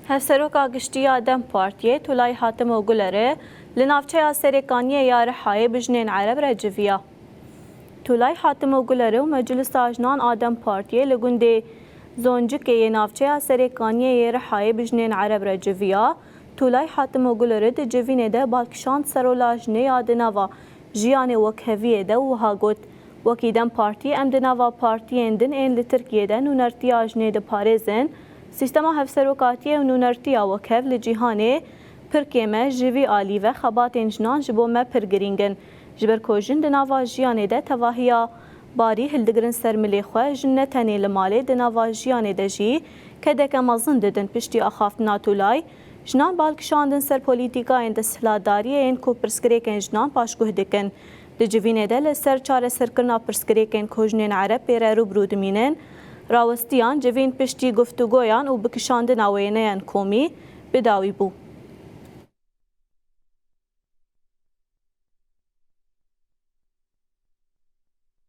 هفسروکا گشتیا دم پارتیه تولای حاتم و گلره لنافچه سرکانیه یا رحای بجنین عرب رجویا. تولای حاتم و گلره و مجلس آجنان آدم پارتیه لگنده زونجکه نافچه سرکانیه رحای بجنین عرب رجویا. تولای حاتم و گلره ده جوینه ده بالکشان سرولاجنه یادنوا جیان وکهویه ده و هاگوت وکیدم پارتی ام دنوا پارتی اندن این لترکیه ده نونرتی آجنه ده پارزن سیستما هفسروکاتی و نونرتی وکهو لجیهانه پرکیمه جوی آلی و خبات انجنان جبو ما پرگرینگن جبر کوجن دنوا جیانه ده تواهیا باری هلدگرن سرملی خواه جنه تنی لماله دنوا جیانه ده جی که دکه مزن ددن پشتی اخافتنا تولای جنان بالکشاندن سر پولیتیکا این دستهلاداری این کو پرسکریکن جنان پاشگوه دکن ده جوینه ده لسر چاره سرکرنا پرسکریکن کوجنین عرب پیره روبرو دمینن راوستیان جوین پشتی گفتگویان و بکشاندن آوینهان کومی بداوی بو.